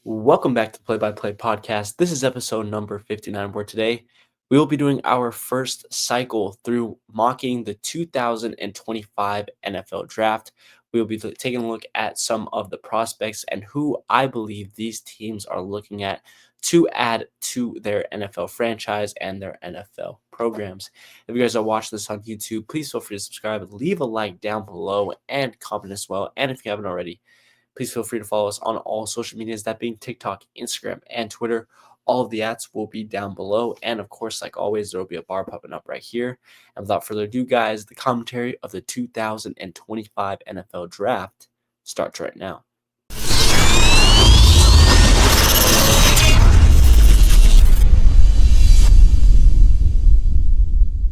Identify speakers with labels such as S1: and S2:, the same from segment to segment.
S1: Welcome back to Play by Play Podcast. This is episode number 59, where today we will be doing our first cycle through mocking the 2025 NFL Draft. We will be taking a look at some of the prospects and who I believe these teams are looking at to add to their NFL franchise and their NFL programs. If you guys are watching this on YouTube, please feel free to subscribe, leave a like down below, and comment as well. And if you haven't already, please feel free to follow us on all social medias, that being TikTok, Instagram, and Twitter. All of the ads will be down below. And of course, like always, there will be a bar popping up right here. And without further ado, guys, the commentary of the 2025 NFL Draft starts right now.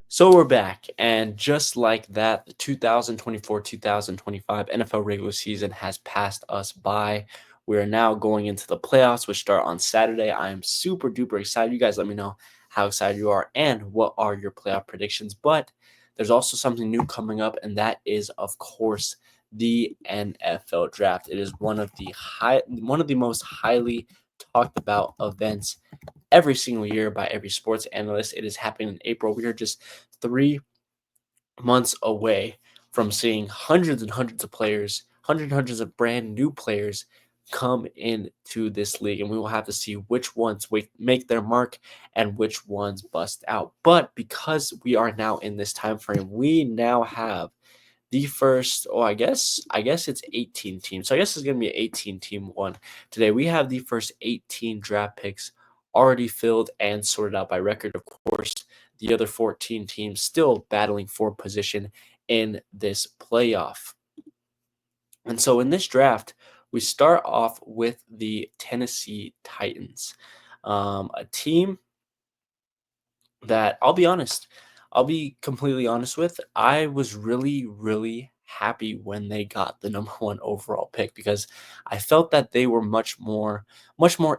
S1: So we're back, and just like that, the 2024-2025 NFL regular season has passed us by. We are now going into the playoffs, which start on Saturday. I am super duper excited. You guys let me know how excited you are and what are your playoff predictions. But there's also something new coming up, and that is, of course, the NFL draft. It is one of the most highly talked about events every single year by every sports analyst. It is happening in April. We are just 3 months away from seeing hundreds and hundreds of players, hundreds of brand new players come into this league, and we will have to see which ones make their mark and which ones bust out. But because we are now in this time frame, we now have the first, I guess it's 18 teams. So I guess it's going to be an 18 team one today. We have the first 18 draft picks already filled and sorted out by record. Of course, the other 14 teams still battling for position in this playoff. And so in this draft, we start off with the Tennessee Titans, a team that I'll be completely honest with. I was really, really happy when they got the number one overall pick because I felt that they were much more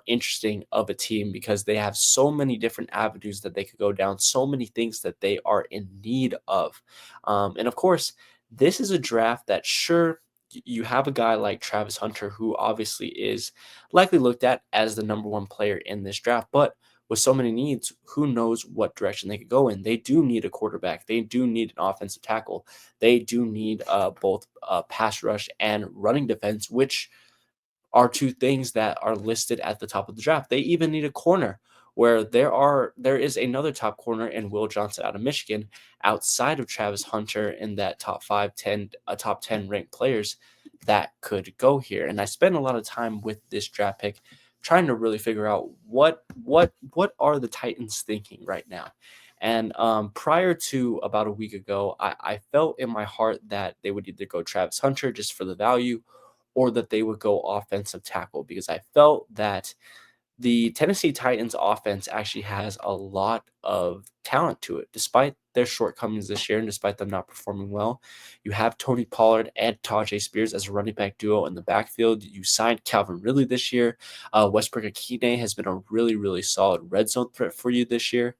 S1: interesting of a team because they have so many different avenues that they could go down, so many things that they are in need of. And of course, this is a draft that sure you have a guy like Travis Hunter, who obviously is likely looked at as the number one player in this draft, but with so many needs, who knows what direction they could go in. They do need a quarterback. They do need an offensive tackle. They do need both pass rush and running defense, which are two things that are listed at the top of the draft. They even need a corner where there is another top corner in Will Johnson out of Michigan outside of Travis Hunter in that top 10 ranked players that could go here. And I spent a lot of time with this draft pick trying to really figure out what are the Titans thinking right now. And prior to about a week ago, I felt in my heart that they would either go Travis Hunter just for the value or that they would go offensive tackle because I felt that the Tennessee Titans offense actually has a lot of talent to it, despite their shortcomings this year and despite them not performing well. You have Tony Pollard and Tajay Spears as a running back duo in the backfield. You signed Calvin Ridley this year. Westbrook Akine has been a really, really solid red zone threat for you this year.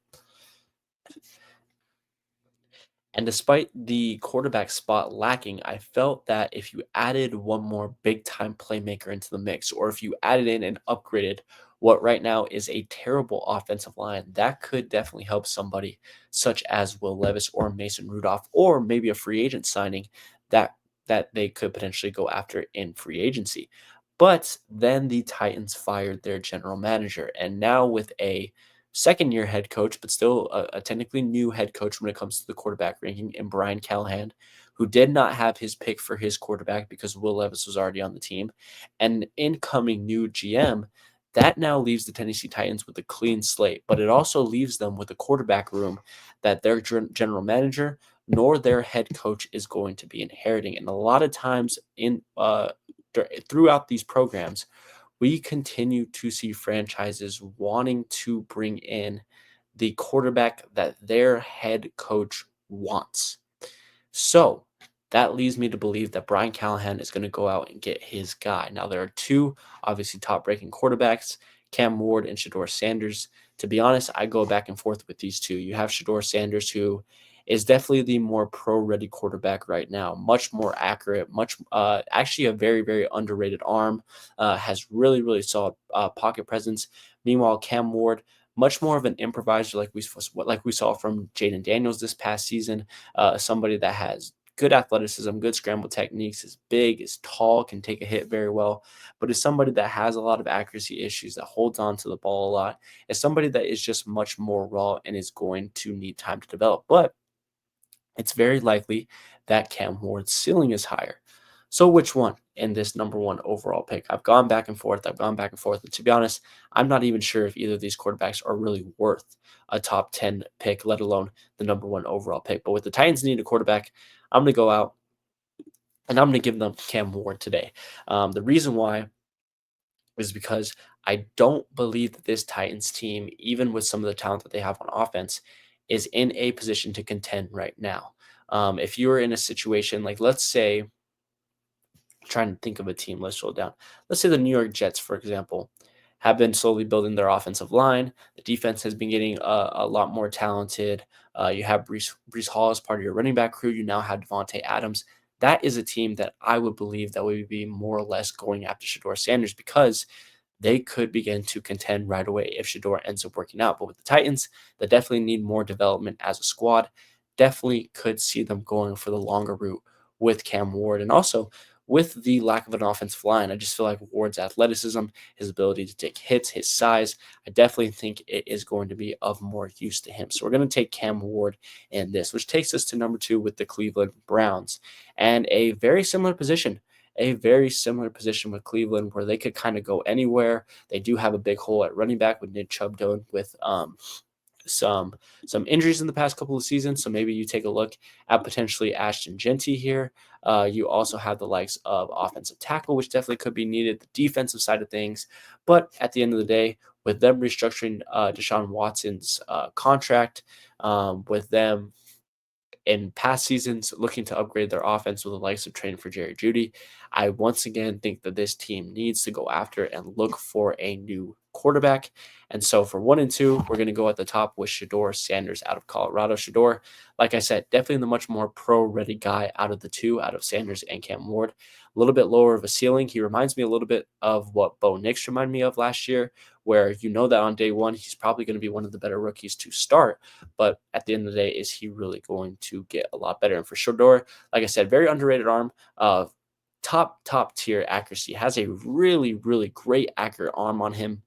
S1: And despite the quarterback spot lacking, I felt that if you added one more big time playmaker into the mix, or if you added in and upgraded what right now is a terrible offensive line, that could definitely help somebody such as Will Levis or Mason Rudolph, or maybe a free agent signing that they could potentially go after in free agency. But then the Titans fired their general manager, and now with a second year head coach, but still a technically new head coach when it comes to the quarterback ranking, in Brian Callahan, who did not have his pick for his quarterback because Will Levis was already on the team, and incoming new GM. That now leaves the Tennessee Titans with a clean slate, but it also leaves them with a quarterback room that their general manager nor their head coach is going to be inheriting. And a lot of times throughout these programs, we continue to see franchises wanting to bring in the quarterback that their head coach wants. So that leads me to believe that Brian Callahan is going to go out and get his guy. Now, there are two obviously top ranking quarterbacks, Cam Ward and Shedeur Sanders. To be honest, I go back and forth with these two. You have Shedeur Sanders, who is definitely the more pro-ready quarterback right now. Much more accurate, much actually a very, very underrated arm. Has really, really solid pocket presence. Meanwhile, Cam Ward, much more of an improviser, like we saw from Jaden Daniels this past season. Somebody that has good athleticism, good scramble techniques, is big, is tall, can take a hit very well, but is somebody that has a lot of accuracy issues, that holds on to the ball a lot, is somebody that is just much more raw and is going to need time to develop. But it's very likely that Cam Ward's ceiling is higher. So which one in this number one overall pick? I've gone back and forth. I've gone back and forth. And to be honest, I'm not even sure if either of these quarterbacks are really worth a top 10 pick, let alone the number one overall pick. But with the Titans needing a quarterback, I'm going to go out and I'm going to give them Cam Ward today. The reason why is because I don't believe that this Titans team, even with some of the talent that they have on offense, is in a position to contend right now. If you're in a situation like, let's say, trying to think of a team, let's slow down. Let's say the New York Jets, for example, have been slowly building their offensive line. The defense has been getting a lot more talented. You have Brees Hall as part of your running back crew. You now have Devontae Adams. That is a team that I would believe that would be more or less going after Shador Sanders because they could begin to contend right away if Shador ends up working out. But with the Titans, they definitely need more development as a squad. Definitely could see them going for the longer route with Cam Ward. And also, with the lack of an offensive line, I just feel like Ward's athleticism, his ability to take hits, his size, I definitely think it is going to be of more use to him. So we're going to take Cam Ward in this, which takes us to number two with the Cleveland Browns. And a very similar position with Cleveland where they could kind of go anywhere. They do have a big hole at running back with Nick Chubb dealing with some injuries in the past couple of seasons. So maybe you take a look at potentially Ashton Genty here. You also have the likes of offensive tackle, which definitely could be needed, the defensive side of things. But at the end of the day, with them restructuring Deshaun Watson's contract, with them in past seasons looking to upgrade their offense with the likes of training for Jerry Judy, I once again think that this team needs to go after and look for a new quarterback. And so for 1 and 2, we're going to go at the top with Shador Sanders out of Colorado. Shador, like I said, definitely the much more pro-ready guy out of the two, out of Sanders and Cam Ward. A little bit lower of a ceiling. He reminds me a little bit of what Bo Nix reminded me of last year, where you know that on day one, he's probably going to be one of the better rookies to start. But at the end of the day, is he really going to get a lot better? And for Shador, like I said, very underrated arm. Top tier accuracy, has a really, really great accurate arm on him.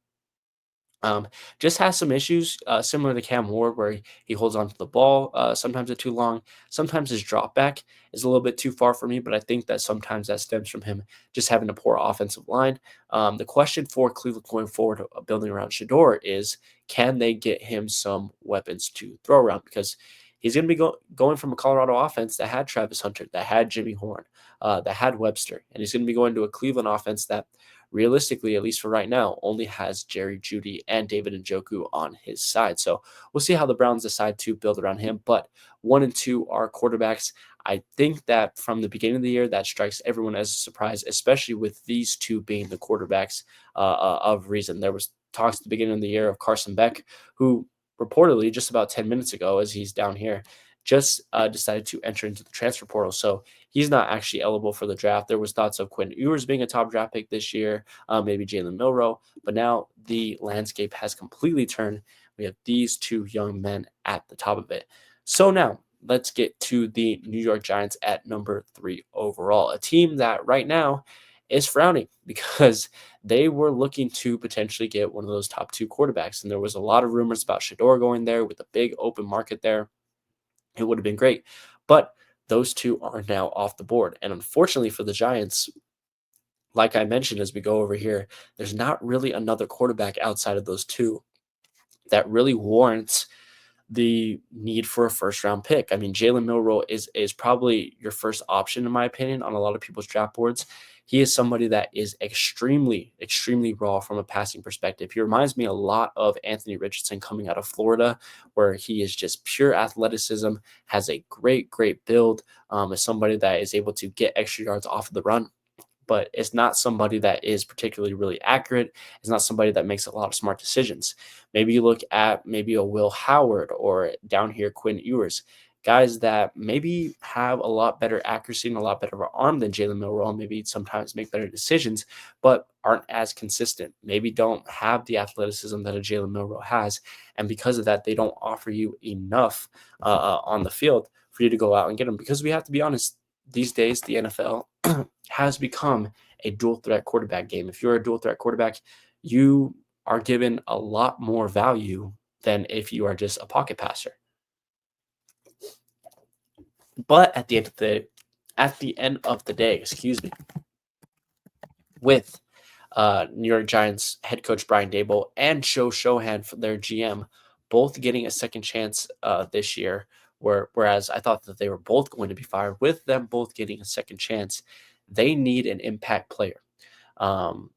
S1: Just has some issues similar to Cam Ward, where he holds on to the ball sometimes it's too long. Sometimes his drop back is a little bit too far for me, but I think that sometimes that stems from him just having a poor offensive line. The question for Cleveland going forward, building around Shador, is can they get him some weapons to throw around? Because he's going to be going from a Colorado offense that had Travis Hunter, that had Jimmy Horn, that had Webster, and he's going to be going to a Cleveland offense that realistically, at least for right now, only has Jerry Judy and David Njoku on his side. So we'll see how the Browns decide to build around him. But 1 and 2 are quarterbacks. I think that from the beginning of the year, that strikes everyone as a surprise, especially with these two being the quarterbacks of reason. There was talks at the beginning of the year of Carson Beck, who reportedly just about 10 minutes ago, as he's down here, just decided to enter into the transfer portal. So he's not actually eligible for the draft. There was thoughts of Quinn Ewers being a top draft pick this year, maybe Jalen Milroe, but now the landscape has completely turned. We have these two young men at the top of it. So now let's get to the New York Giants at number 3 overall, a team that right now is frowning because they were looking to potentially get one of those top 2 quarterbacks. And there was a lot of rumors about Shador going there with a big open market there. It would have been great. But those two are now off the board. And unfortunately for the Giants, like I mentioned as we go over here, there's not really another quarterback outside of those two that really warrants the need for a first round pick. I mean, Jalen Milroe is probably your first option, in my opinion, on a lot of people's draft boards. He is somebody that is extremely, extremely raw from a passing perspective. He reminds me a lot of Anthony Richardson coming out of Florida, where he is just pure athleticism, has a great, great build, is somebody that is able to get extra yards off of the run, but it's not somebody that is particularly really accurate. It's not somebody that makes a lot of smart decisions. Maybe you look at maybe a Will Howard or down here Quinn Ewers. guys that maybe have a lot better accuracy and a lot better of an arm than Jalen Milroe, and maybe sometimes make better decisions, but aren't as consistent. Maybe don't have the athleticism that a Jalen Milroe has, and because of that, they don't offer you enough on the field for you to go out and get them. Because we have to be honest, these days the NFL has become a dual threat quarterback game. If you're a dual threat quarterback, you are given a lot more value than if you are just a pocket passer. But at the end of the day, excuse me, with New York Giants head coach Brian Dable and Joe Shohan, for their GM, both getting a second chance this year, whereas I thought that they were both going to be fired. With them both getting a second chance, they need an impact player. Um,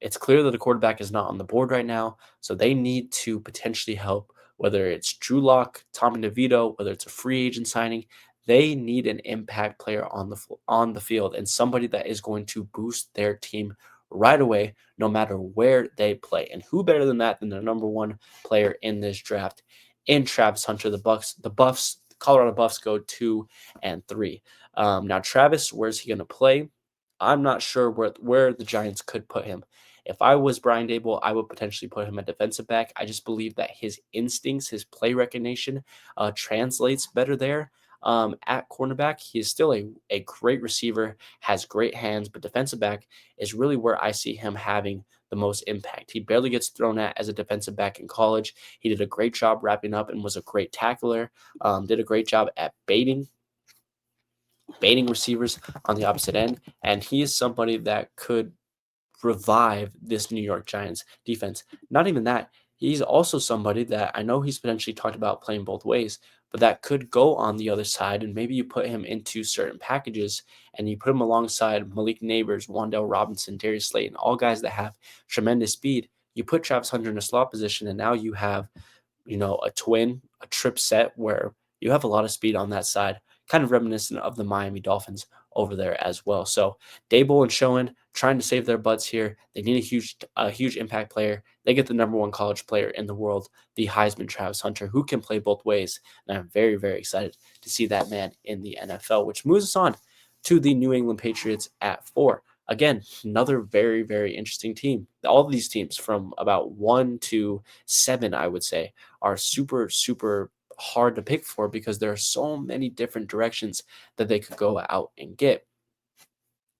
S1: it's clear that a quarterback is not on the board right now, so they need to potentially help, whether it's Drew Lock, Tommy DeVito, whether it's a free agent signing. They need an impact player on the field and somebody that is going to boost their team right away, no matter where they play. And who better than that than the number one player in this draft, in Travis Hunter? The Colorado Buffs go 2-3. Now Travis, where's he going to play? I'm not sure where the Giants could put him. If I was Brian Dable, I would potentially put him at defensive back. I just believe that his instincts, his play recognition, translates better there. At cornerback, he is still a great receiver, has great hands, but defensive back is really where I see him having the most impact. He barely gets thrown at as a defensive back in college. He did a great job wrapping up and was a great tackler. Did a great job at baiting receivers on the opposite end, and he is somebody that could revive this New York Giants defense. Not even that, he's also somebody that I know he's potentially talked about playing both ways, but that could go on the other side, and maybe you put him into certain packages and you put him alongside Malik Neighbors, Wandale Robinson, Darius Slayton, all guys that have tremendous speed. You put Travis Hunter in a slot position, and now you have, a trip set where you have a lot of speed on that side, kind of reminiscent of the Miami Dolphins over there as well. So Dable and Schoen trying to save their butts here. They need a huge impact player. They get the number one college player in the world, the Heisman Travis Hunter, who can play both ways. And I'm very, very excited to see that man in the NFL, which moves us on to the New England Patriots at 4. Again, another very, very interesting team. All of these teams from about 1 to 7, I would say, are super, super hard to pick for because there are so many different directions that they could go out and get.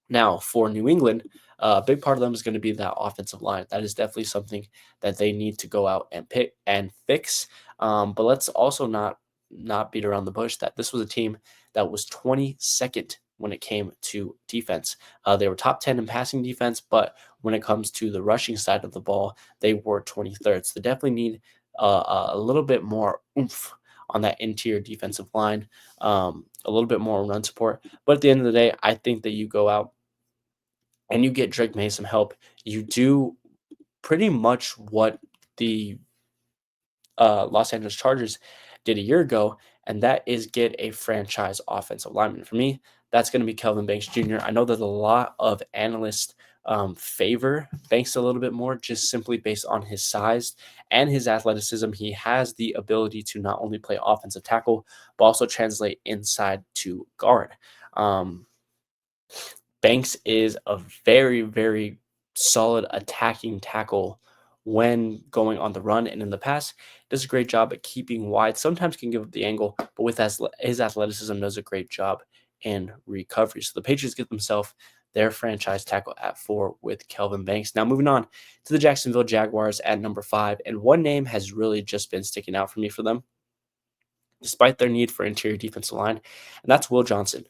S1: Now, for New England, a big part of them is going to be that offensive line. That is definitely something that they need to go out and pick and fix. But let's also not beat around the bush that this was a team that was 22nd when it came to defense. They were top 10 in passing defense, but when it comes to the rushing side of the ball, they were 23rd. So they definitely need a little bit more oomph on that interior defensive line, a little bit more run support. But at the end of the day, I think that you go out and you get Drake May some help. You do pretty much what the Los Angeles Chargers did a year ago, and that is get a franchise offensive lineman. For me, that's going to be Kelvin Banks Jr. I know that a lot of analysts favor Banks a little bit more, just simply based on his size and his athleticism. He has the ability to not only play offensive tackle, but also translate inside to guard. Um, Banks is a very, very solid attacking tackle when going on the run, and in the pass, does a great job at keeping wide. Sometimes can give up the angle, but with his athleticism, does a great job in recovery. So the Patriots get themselves their franchise tackle at 4 with Kelvin Banks. Now moving on to the Jacksonville Jaguars at number 5, and one name has really just been sticking out for me for them, despite their need for interior defensive line, and that's Will Johnson.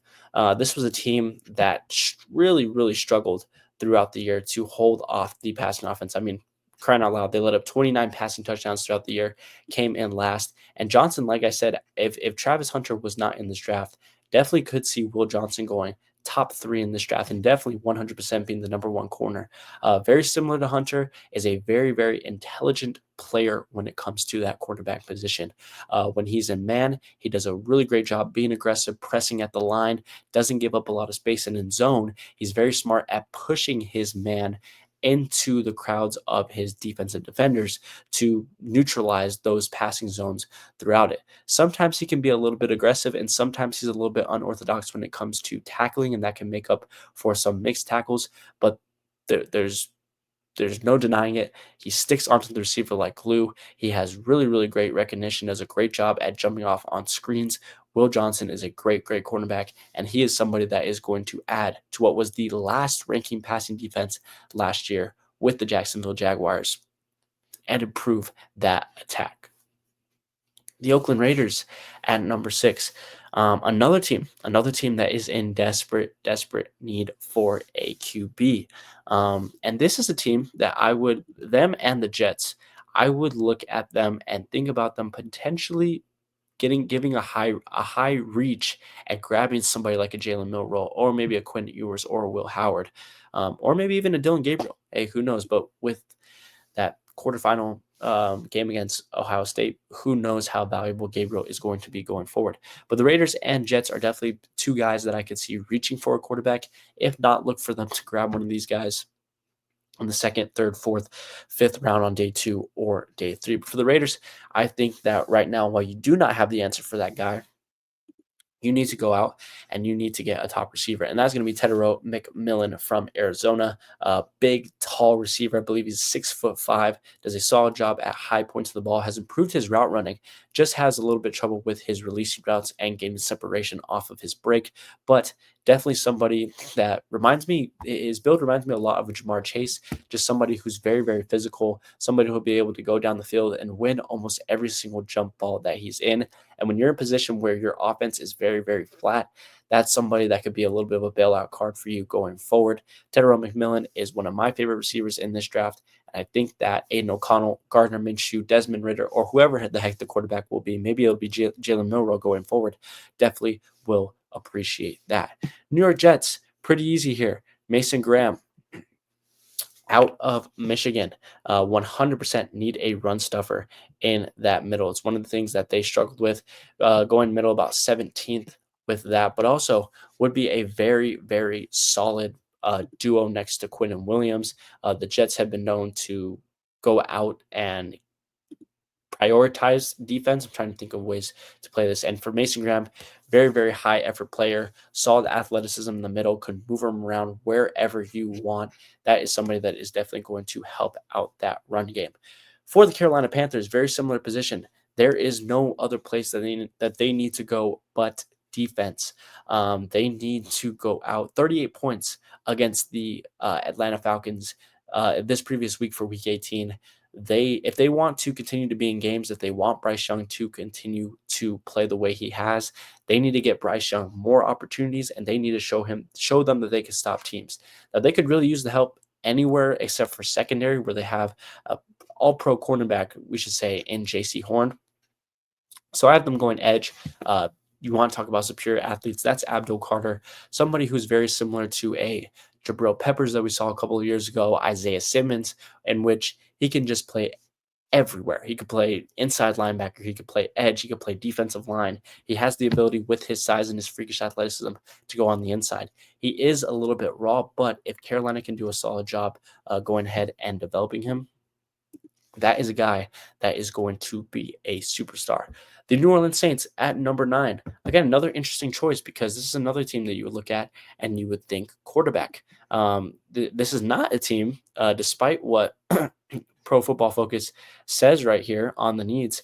S1: This was a team that really, really struggled throughout the year to hold off the passing offense. I mean, crying out loud, they let up 29 passing touchdowns throughout the year, came in last. And Johnson, like I said, if Travis Hunter was not in this draft, definitely could see Will Johnson going top 3 in this draft and definitely 100% being the number 1 corner. Very similar to Hunter, is a very, very intelligent player when it comes to that quarterback position. When he's in man, he does a really great job being aggressive, pressing at the line, doesn't give up a lot of space. And in zone, he's very smart at pushing his man into the crowds of his defensive defenders to neutralize those passing zones throughout it. Sometimes he can be a little bit aggressive, and sometimes he's a little bit unorthodox when it comes to tackling, and that can make up for some mixed tackles. But there's no denying it. He sticks onto the receiver like glue. He has really, really great recognition, does a great job at jumping off on screens. Will Johnson is a great, great cornerback, and he is somebody that is going to add to what was the last ranking passing defense last year with the Jacksonville Jaguars and improve that attack. The Oakland Raiders at number 6. Another team that is in desperate, desperate need for a QB. And this is a team that them and the Jets, I would look at them and think about them potentially giving a high reach at grabbing somebody like a Jalen Milroe or maybe a Quinn Ewers or a Will Howard, or maybe even a Dylan Gabriel. Hey, who knows? But with that quarterfinal game against Ohio State, who knows how valuable Gabriel is going to be going forward. But the Raiders and Jets are definitely two guys that I could see reaching for a quarterback. If not, look for them to grab one of these guys on the second, third, fourth, fifth round on day 2 or day 3. But for the Raiders, I think that right now, while you do not have the answer for that guy, you need to go out and you need to get a top receiver. And that's going to be Tedero McMillan from Arizona. Big, tall receiver. I believe he's 6'5", does a solid job at high points of the ball, has improved his route running, just has a little bit of trouble with his releasing routes and getting separation off of his break. But definitely somebody that his build reminds me a lot of Jamar Chase, just somebody who's very, very physical, somebody who'll be able to go down the field and win almost every single jump ball that he's in. And when you're in a position where your offense is very, very flat, that's somebody that could be a little bit of a bailout card for you going forward. Tedero McMillan is one of my favorite receivers in this draft. And I think that Aiden O'Connell, Gardner Minshew, Desmond Ridder, or whoever the heck the quarterback will be, maybe it'll be Jalen Milroe going forward, definitely will appreciate that. New York Jets, pretty easy here. Mason Graham, out of Michigan, 100% need a run stuffer in that middle. It's one of the things that they struggled with, going middle about 17th with that, but also would be a very, very solid duo next to Quinn Williams. The Jets have been known to go out and prioritize defense. I'm trying to think of ways to play this. And for Mason Graham, very, very high effort player, solid athleticism in the middle, could move him around wherever you want. That is somebody that is definitely going to help out that run game. For the Carolina Panthers, very similar position. There is no other place that they need to go but defense. They need to go out 38 points against the Atlanta Falcons this previous week for Week 18. If they want to continue to be in games, if they want Bryce Young to continue to play the way he has, they need to get Bryce Young more opportunities, and they need to show them that they can stop teams. Now, they could really use the help anywhere except for secondary, where they have a all-pro cornerback, we should say, in J.C. Horn. So I have them going edge. You want to talk about superior athletes, that's Abdul Carter, somebody who's very similar to a Jabril Peppers that we saw a couple of years ago, Isaiah Simmons, in which he can just play everywhere. He could play inside linebacker, he could play edge, he could play defensive line. He has the ability with his size and his freakish athleticism to go on the inside. He is a little bit raw, but if Carolina can do a solid job going ahead and developing him, that is a guy that is going to be a superstar. The New Orleans Saints at number 9. Again, another interesting choice because this is another team that you would look at and you would think quarterback. This is not a team, despite what Pro Football Focus says right here on the needs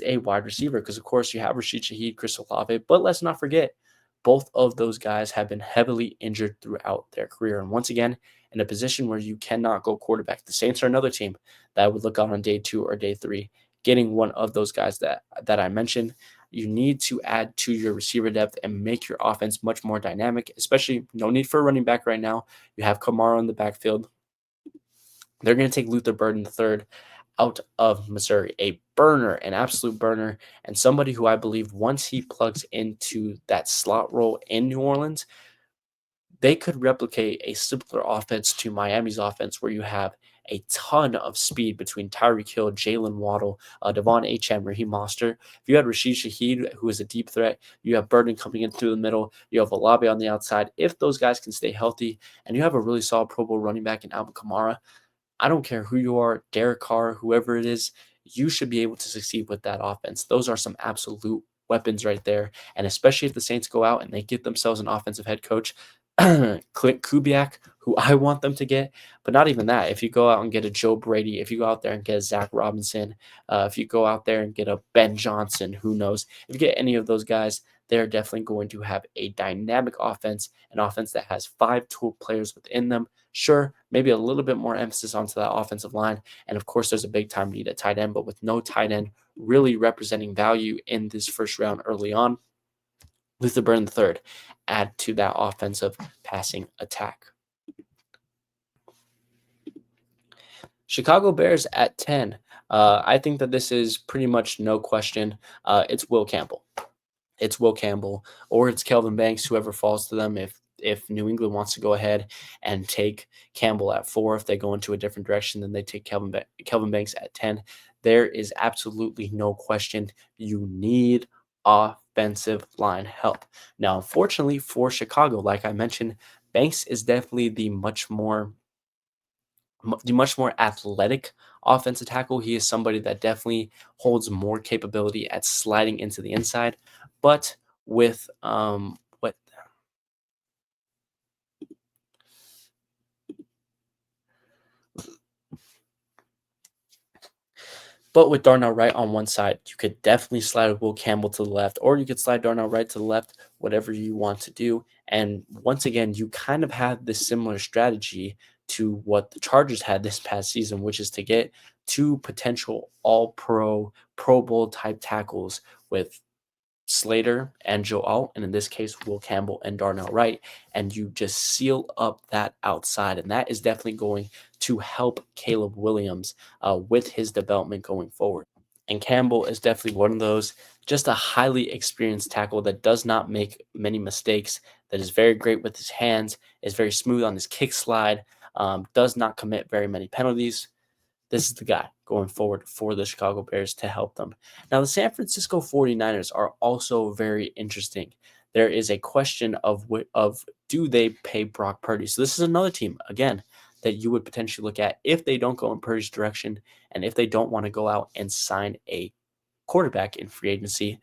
S1: a wide receiver because, of course, you have Rashid Shaheed, Chris Olave, but let's not forget, both of those guys have been heavily injured throughout their career. And once again, in a position where you cannot go quarterback, the Saints are another team that I would look on day 2 or day 3, getting one of those guys that I mentioned. You need to add to your receiver depth and make your offense much more dynamic, especially no need for a running back right now. You have Kamara in the backfield. They're going to take Luther Burden III out of Missouri, a burner, an absolute burner, and somebody who I believe once he plugs into that slot role in New Orleans they could replicate a simpler offense to Miami's offense where you have a ton of speed between Tyreek Hill, Jalen Waddle, Devon Achane, Raheem Mostert. If you had Rashid Shaheed, who is a deep threat, you have Burden coming in through the middle, you have Olave on the outside. If those guys can stay healthy and you have a really solid Pro Bowl running back in Alvin Kamara, I don't care who you are, Derek Carr, whoever it is, you should be able to succeed with that offense. Those are some absolute weapons right there. And especially if the Saints go out and they get themselves an offensive head coach, Clint Kubiak, who I want them to get, but not even that. If you go out and get a Joe Brady, if you go out there and get a Zach Robinson, if you go out there and get a Ben Johnson, who knows? If you get any of those guys, they're definitely going to have a dynamic offense, an offense that has five tool players within them. Sure, maybe a little bit more emphasis onto that offensive line. And of course, there's a big time need at tight end, but with no tight end really representing value in this first round early on, Luther Burden III add to that offensive passing attack. Chicago Bears at 10. I think that this is pretty much no question. It's Will Campbell. It's Will Campbell or it's Kelvin Banks, whoever falls to them. If New England wants to go ahead and take Campbell at 4, if they go into a different direction, then they take Kelvin Banks at 10. There is absolutely no question. You need offensive line help. Now, unfortunately for Chicago, like I mentioned, Banks is definitely the much more athletic offensive tackle. He is somebody that definitely holds more capability at sliding into the inside, but with what but with Darnell Wright on one side, you could definitely slide Will Campbell to the left, or you could slide Darnell Wright to the left, whatever you want to do. And once again, you kind of have this similar strategy to what the Chargers had this past season, which is to get two potential all pro, Pro Bowl type tackles with Slater and Joe Alt, and in this case, Will Campbell and Darnell Wright, and you just seal up that outside. And that is definitely going to help Caleb Williams with his development going forward. And Campbell is definitely one of those, just a highly experienced tackle that does not make many mistakes, that is very great with his hands, is very smooth on his kick slide, does not commit very many penalties. This is the guy going forward for the Chicago Bears to help them. Now, the San Francisco 49ers are also very interesting. There is a question of do they pay Brock Purdy? So this is another team, again, that you would potentially look at if they don't go in Purdy's direction and if they don't want to go out and sign a quarterback in free agency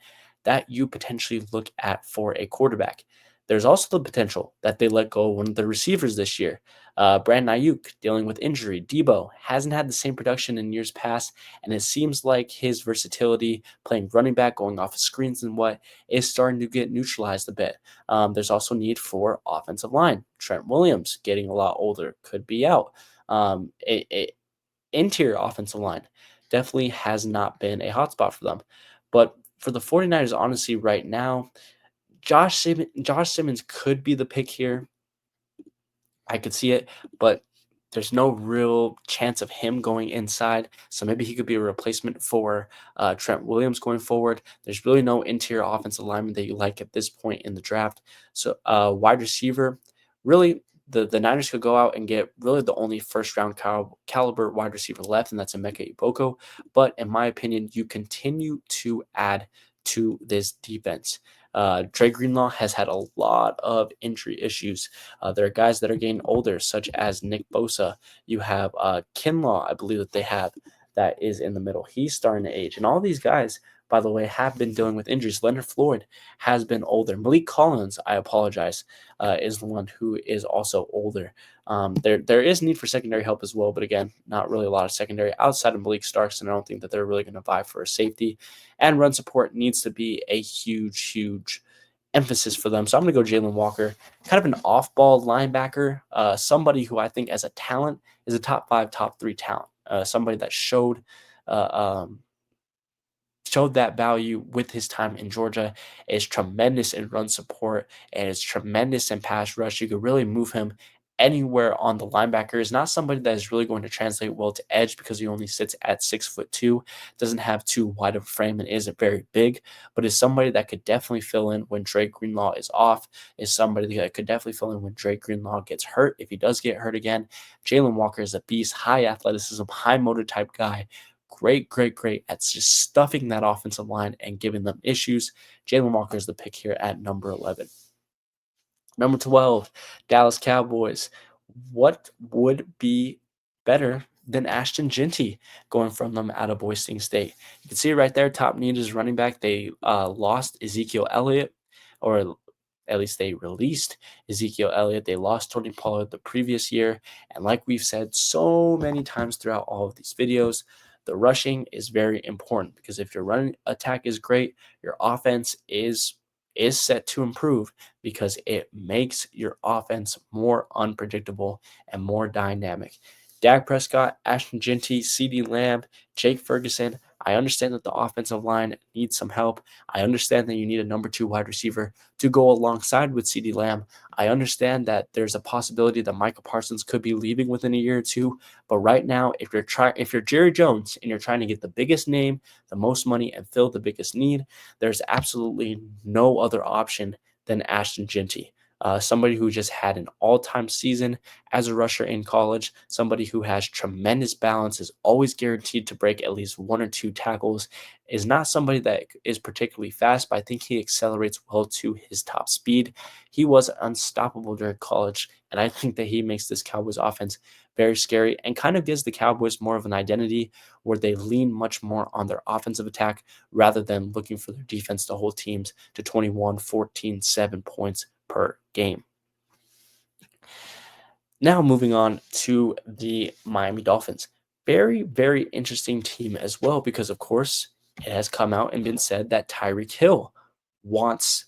S1: that you potentially look at for a quarterback. There's also the potential that they let go of one of the receivers this year. Brandon Ayuk dealing with injury. Debo hasn't had the same production in years past, and it seems like his versatility, playing running back, going off of screens and what, is starting to get neutralized a bit. There's also need for offensive line. Trent Williams getting a lot older, could be out. Interior offensive line definitely has not been a hotspot for them. But for the 49ers, honestly, right now, Josh Simmons could be the pick here. I could see it, but there's no real chance of him going inside. So maybe he could be a replacement for Trent Williams going forward. There's really no interior offensive lineman that you like at this point in the draft. So wide receiver, really, the Niners could go out and get really the only first round caliber wide receiver left, and that's Emeka Iboko. But in my opinion, you continue to add to this defense. Dre Greenlaw has had a lot of injury issues. There are guys that are getting older, such as Nick Bosa. You have Kinlaw, I believe that they have, that is in the middle. He's starting to age. And all these guys, by the way, have been dealing with injuries. Leonard Floyd has been older. Malik Collins, I apologize, is the one who is also older. There is need for secondary help as well, but again, not really a lot of secondary outside of Malik Starks, and I don't think that they're really going to vie for a safety. And run support needs to be a huge emphasis for them. So I'm going to go Jalen Walker, kind of an off-ball linebacker, somebody who I think as a talent is a top 5, top 3 talent, somebody that uh, um, showed that value with his time in Georgia, is tremendous in run support, and is tremendous in pass rush. You could really move him anywhere on the linebacker, is not somebody that is really going to translate well to edge because he only sits at 6'2", doesn't have too wide of a frame and isn't very big, but is somebody that could definitely fill in when Drake Greenlaw is off, is somebody that could definitely fill in when Drake Greenlaw gets hurt. If he does get hurt again, Jalen Walker is a beast, high athleticism, high motor type guy. Great, great, great at just stuffing that offensive line and giving them issues. Jalen Walker is the pick here at number 11. Number 12, Dallas Cowboys. What would be better than Ashton Jeanty going from them out of Boise State? You can see it right there. Top need is running back. They lost Ezekiel Elliott, or at least they released Ezekiel Elliott. They lost Tony Pollard the previous year. And like we've said so many times throughout all of these videos, the rushing is very important because if your running attack is great, your offense is set to improve because it makes your offense more unpredictable and more dynamic. Dak Prescott, Ashton Jeanty, CeeDee Lamb, Jake Ferguson. I understand that the offensive line needs some help. I understand that you need a number 2 wide receiver to go alongside with CeeDee Lamb. I understand that there's a possibility that Michael Parsons could be leaving within a year or two. But right now, if you're Jerry Jones and you're trying to get the biggest name, the most money, and fill the biggest need, there's absolutely no other option than Ashton Jeanty. Somebody who just had an all-time season as a rusher in college, somebody who has tremendous balance, is always guaranteed to break at least 1 or 2 tackles, is not somebody that is particularly fast, but I think he accelerates well to his top speed. He was unstoppable during college, and I think that he makes this Cowboys offense very scary and kind of gives the Cowboys more of an identity where they lean much more on their offensive attack rather than looking for their defense to hold teams to 21, 14, 7 points per game. Now moving on to the Miami Dolphins. Very, very interesting team as well because, of course, it has come out and been said that Tyreek Hill wants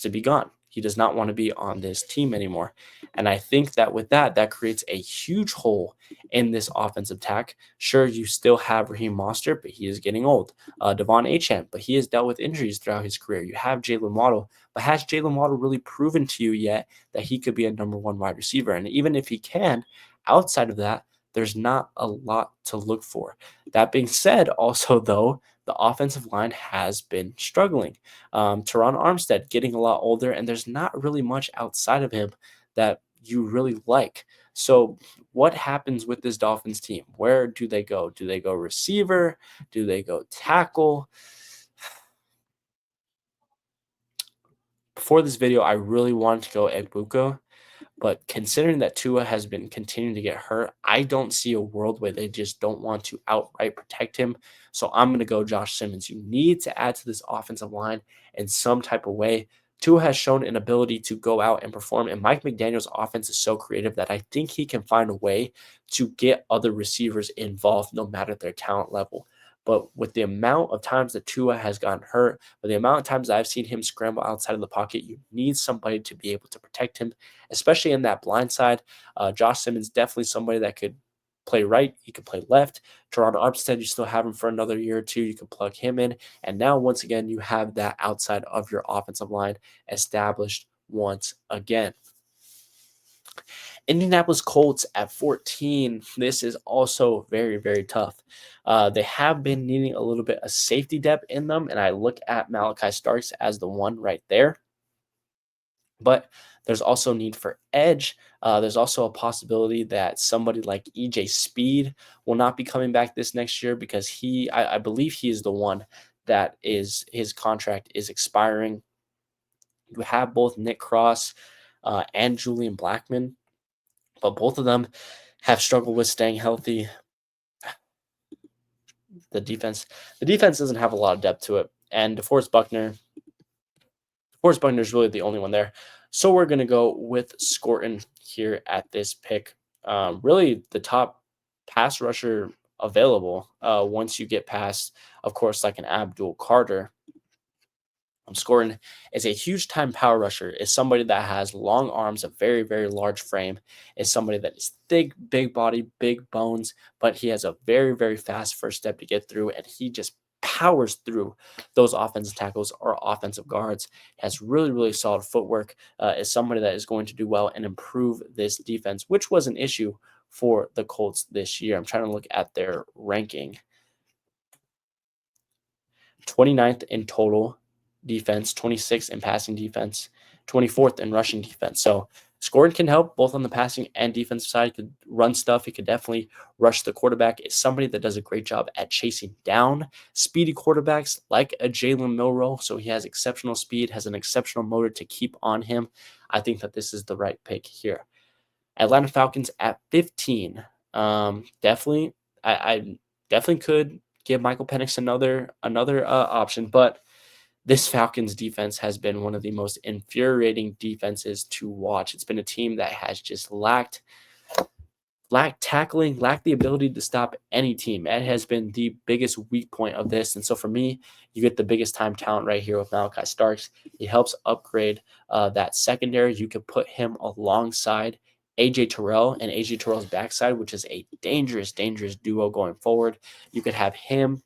S1: to be gone. He does not want to be on this team anymore. And I think that with that, that creates a huge hole in this offensive attack. Sure, you still have Raheem Mostert, but he is getting old. Devon Achane, but he has dealt with injuries throughout his career. You have Jalen Waddle, but has Jalen Waddle really proven to you yet that he could be a number 1 wide receiver? And even if he can, outside of that, there's not a lot to look for. That being said, also, though, the offensive line has been struggling. Teron Armstead getting a lot older, and there's not really much outside of him that you really like. So, what happens with this Dolphins team? Where do they go? Do they go receiver? Do they go tackle? Before this video, I really wanted to go Egbuka, but considering that Tua has been continuing to get hurt, I don't see a world where they just don't want to outright protect him. So I'm going to go Josh Simmons. You need to add to this offensive line in some type of way. Tua has shown an ability to go out and perform, and Mike McDaniel's offense is so creative that I think he can find a way to get other receivers involved no matter their talent level. But with the amount of times that Tua has gotten hurt, but the amount of times I've seen him scramble outside of the pocket, you need somebody to be able to protect him, especially in that blind side. Josh Simmons, definitely somebody that could play right. He could play left. Toronto Armstead, you still have him for another year or two. You can plug him in. And now, once again, you have that outside of your offensive line established once again. Indianapolis Colts at 14. This is also very, very tough. They have been needing a little bit of safety depth in them, and I look at Malachi Starks as the one right there. But there's also need for edge. There's also a possibility that somebody like EJ Speed will not be coming back this next year because I believe he is the one that is his contract is expiring. You have both Nick Cross and Julian Blackman, but both of them have struggled with staying healthy. The defense doesn't have a lot of depth to it, and DeForest Buckner is really the only one there. So we're going to go with Scorton here at this pick. Really the top pass rusher available once you get past, of course, like an Abdul Carter. Scorton is a huge time power rusher, is somebody that has long arms, a very, very large frame, is somebody that is thick, big body, big bones, but he has a very, very fast first step to get through, and he just powers through those offensive tackles or offensive guards. Has really, really solid footwork. Is somebody that is going to do well and improve this defense, which was an issue for the Colts this year. I'm trying to look at their ranking. 29th in total defense, 26th in passing defense, 24th in rushing defense. So scoring can help both on the passing and defensive side. He could run stuff. He could definitely rush the quarterback. Is somebody that does a great job at chasing down speedy quarterbacks like a Jalen Milroe. So he has exceptional speed, has an exceptional motor to keep on him. I think that this is the right pick here. Atlanta Falcons at 15. Definitely, I definitely could give Michael Penix another option, but this Falcons defense has been one of the most infuriating defenses to watch. It's been a team that has just lacked tackling, lacked the ability to stop any team. It has been the biggest weak point of this. And so for me, you get the biggest time talent right here with Malachi Starks. He helps upgrade that secondary. You could put him alongside AJ Terrell and AJ Terrell's backside, which is a dangerous, dangerous duo going forward. You could have him,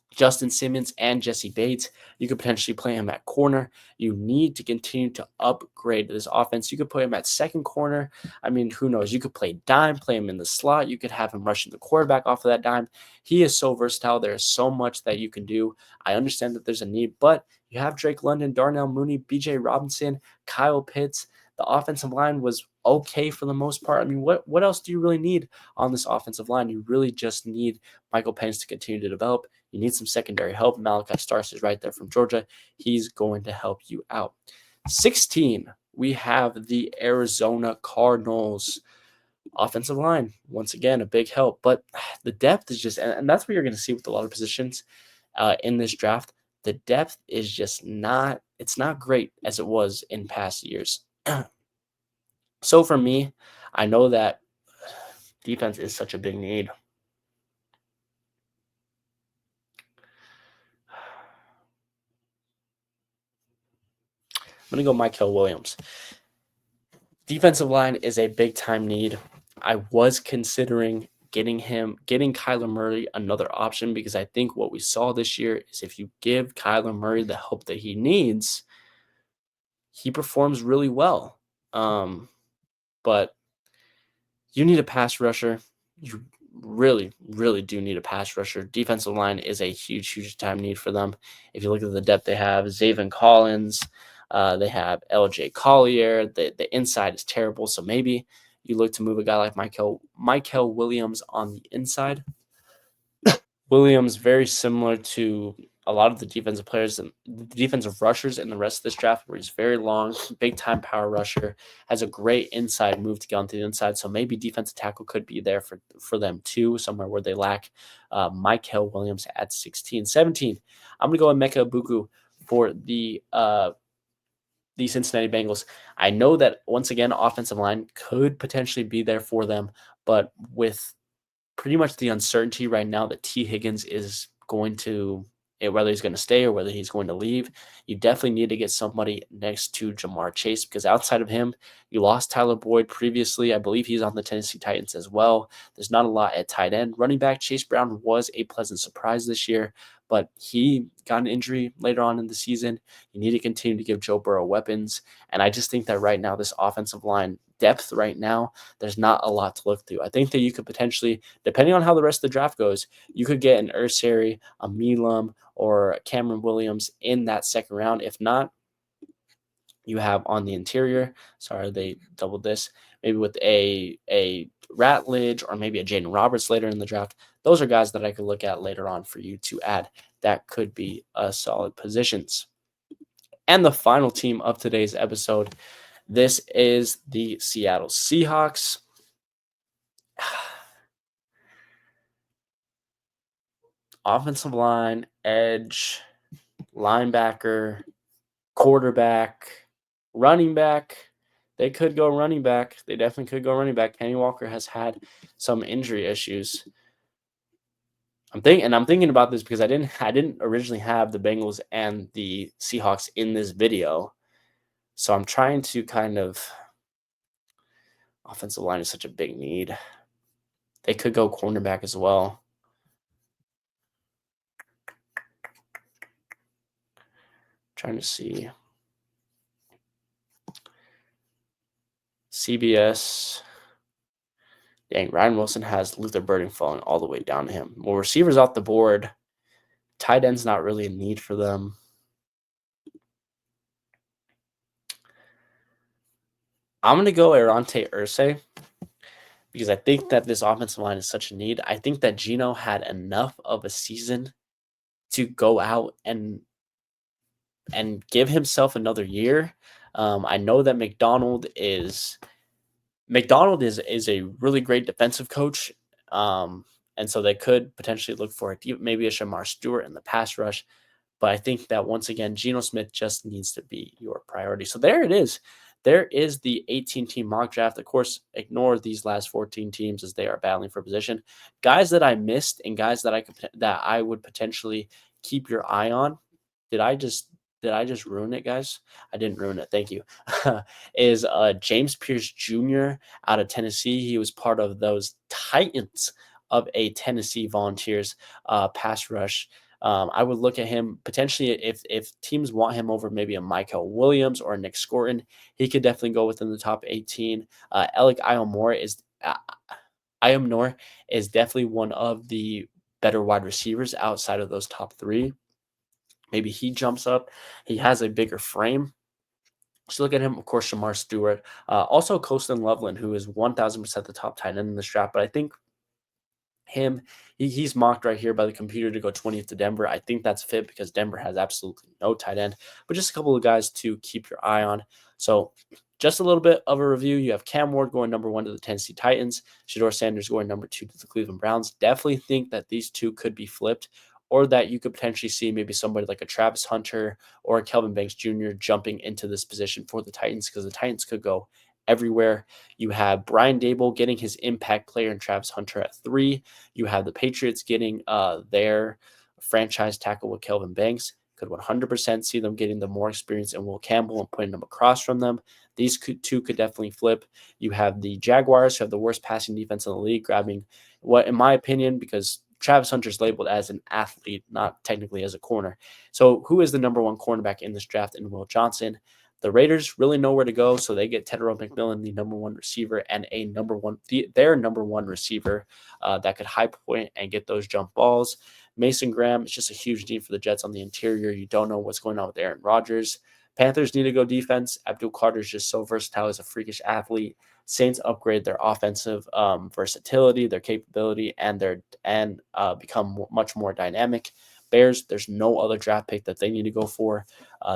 S1: Justin Simmons, and Jesse Bates. You could potentially play him at corner. You need to continue to upgrade this offense. You could put him at second corner. I mean, who knows? You could play dime, play him in the slot. You could have him rushing the quarterback off of that dime. He is so versatile. There is so much that you can do. I understand that there's a need, but you have Drake London, Darnell Mooney, BJ Robinson, Kyle Pitts. The offensive line was okay for the most part. I mean, what else do you really need on this offensive line? You really just need Michael Penix to continue to develop. You need some secondary help. Malachi Starks is right there from Georgia. He's going to help you out. 16, we have the Arizona Cardinals. Offensive line, once again, a big help. But the depth is just, and that's what you're going to see with a lot of positions in this draft. The depth is just it's not great as it was in past years. So for me, I know that defense is such a big need. I'm going to go Mykel Williams. Defensive line is a big time need. I was considering getting Kyler Murray another option because I think what we saw this year is if you give Kyler Murray the help that he needs, he performs really well. But you need a pass rusher. You really, really do need a pass rusher. Defensive line is a huge, huge time need for them. If you look at the depth they have, Zaven Collins, they have LJ Collier. The inside is terrible. So maybe you look to move a guy like Mykel Williams on the inside. Williams, very similar to a lot of the defensive players and the defensive rushers in the rest of this draft, where he's very long, big time power rusher, has a great inside move to get onto the inside. So maybe defensive tackle could be there for them too, somewhere where they lack. Mykel Williams at 16. 17, I'm going to go with Emeka Egbuka for the Cincinnati Bengals. I know that once again, offensive line could potentially be there for them, but with pretty much the uncertainty right now that T. Higgins is going to, whether he's going to stay or whether he's going to leave, you definitely need to get somebody next to Jamar Chase because outside of him, you lost Tyler Boyd previously. I believe he's on the Tennessee Titans as well. There's not a lot at tight end. Running back Chase Brown was a pleasant surprise this year, but he got an injury later on in the season. You need to continue to give Joe Burrow weapons. And I just think that right now, this offensive line depth right now, there's not a lot to look through. I think that you could potentially, depending on how the rest of the draft goes, you could get an Ursary, a Milam, or Cameron Williams in that second round. If not, you have on the interior, sorry, they doubled this, maybe with a Ratledge or maybe a Jaden Roberts later in the draft. Those are guys that I could look at later on for you to add. That could be a solid positions. And the final team of today's episode, this is the Seattle Seahawks. Offensive line, edge, linebacker, quarterback, running back. They could go running back. They definitely could go running back. Kenny Walker has had some injury issues. I'm thinking about this because I didn't originally have the Bengals and the Seahawks in this video. So I'm trying to kind of, offensive line is such a big need. They could go cornerback as well. Trying to see. CBS. Dang, Ryan Wilson has Luther Burden falling all the way down to him. Well, receivers off the board. Tight end's not really a need for them. I'm going to go Arante Irsay because I think that this offensive line is such a need. I think that Geno had enough of a season to go out and give himself another year. I know that McDonald is a really great defensive coach, and so they could potentially look for maybe a Shamar Stewart in the pass rush. But I think that once again, Geno Smith just needs to be your priority. So there it is. There is the 18-team mock draft. Of course, ignore these last 14 teams as they are battling for position. Guys that I missed and guys that I would potentially keep your eye on. Did I just ruin it, guys? I didn't ruin it. Thank you. Is James Pierce Jr. out of Tennessee. He was part of those Titans of a Tennessee Volunteers pass rush. I would look at him potentially if teams want him over maybe a Michael Williams or a Nick Scorton. He could definitely go within the top 18. Alec Iomore is definitely one of the better wide receivers outside of those top three. Maybe he jumps up. He has a bigger frame. So look at him, of course, Shamar Stewart. Also, Colston Loveland, who is 1,000% the top tight end in this draft. But I think he's mocked right here by the computer to go 20th to Denver. I think that's fit because Denver has absolutely no tight end. But just a couple of guys to keep your eye on. So just a little bit of a review. You have Cam Ward going number 1 to the Tennessee Titans. Shedeur Sanders going number 2 to the Cleveland Browns. Definitely think that these two could be flipped, or that you could potentially see maybe somebody like a Travis Hunter or a Kelvin Banks Jr. jumping into this position for the Titans, because the Titans could go everywhere. You have Brian Daboll getting his impact player in Travis Hunter at 3. You have the Patriots getting their franchise tackle with Kelvin Banks. Could 100% see them getting the more experience in Will Campbell and putting them across from them. These two could definitely flip. You have the Jaguars, who have the worst passing defense in the league, grabbing what, in my opinion, because Travis Hunter's labeled as an athlete, not technically as a corner. So who is the number 1 cornerback in this draft in Will Johnson? The Raiders really know where to go, so they get Tedero McMillan, the number 1 receiver, and their number 1 receiver that could high point and get those jump balls. Mason Graham is just a huge need for the Jets on the interior. You don't know what's going on with Aaron Rodgers. Panthers need to go defense. Abdul Carter is just so versatile as a freakish athlete. Saints upgrade their offensive versatility, their capability, and become much more dynamic. Bears, there's no other draft pick that they need to go for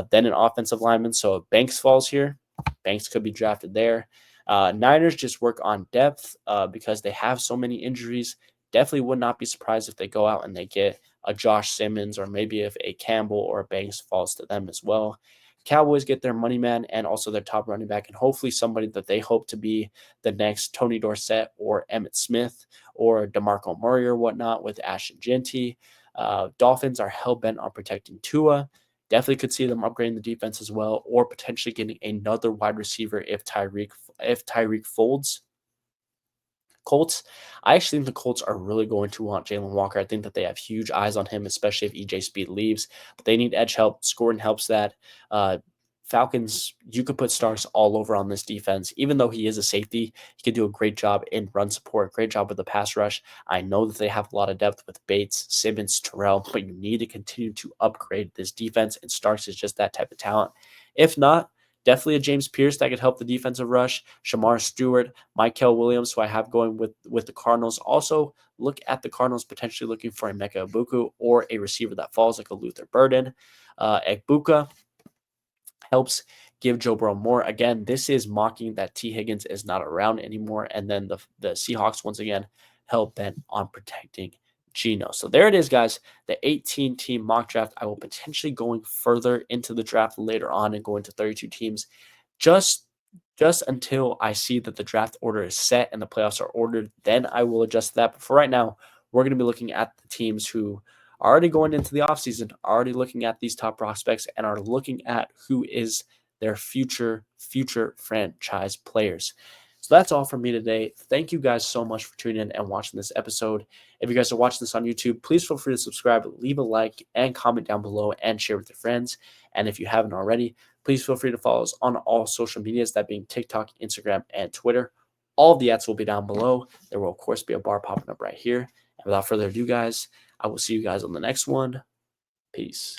S1: than an offensive lineman. So if Banks falls here, Banks could be drafted there. Niners just work on depth because they have so many injuries. Definitely would not be surprised if they go out and they get a Josh Simmons, or maybe if a Campbell or a Banks falls to them as well. Cowboys get their money man and also their top running back, and hopefully somebody that they hope to be the next Tony Dorsett or Emmitt Smith or DeMarco Murray or whatnot with Ashton Jeanty. Dolphins are hell-bent on protecting Tua. Definitely could see them upgrading the defense as well, or potentially getting another wide receiver if Tyreek folds. Colts, I actually think the Colts are really going to want Jalen Walker. I think that they have huge eyes on him, especially if EJ Speed leaves. But they need edge help. Scoring helps that. Falcons, you could put Starks all over on this defense. Even though he is a safety, he could do a great job in run support, great job with the pass rush. I know that they have a lot of depth with Bates, Simmons, Terrell, but you need to continue to upgrade this defense, and Starks is just that type of talent. If not, definitely a James Pierce that could help the defensive rush. Shamar Stewart, Michael Williams, who I have going with the Cardinals. Also, look at the Cardinals potentially looking for a Emeka Egbuka or a receiver that falls like a Luther Burden. Egbuka helps give Joe Burrow more. Again, this is mocking that T. Higgins is not around anymore. And then the Seahawks, once again, hell-bent on protecting Geno. So there it is, guys. The 18-team mock draft. I will potentially going further into the draft later on and go into 32 teams just until I see that the draft order is set and the playoffs are ordered. Then I will adjust that. But for right now, we're going to be looking at the teams who are already going into the offseason, already looking at these top prospects, and are looking at who is their future franchise players. So that's all from me today. Thank you guys so much for tuning in and watching this episode. If you guys are watching this on YouTube, please feel free to subscribe, leave a like, and comment down below and share with your friends. And if you haven't already, please feel free to follow us on all social medias, that being TikTok, Instagram, and Twitter. All of the ads will be down below. There will, of course, be a bar popping up right here. And without further ado, guys, I will see you guys on the next one. Peace.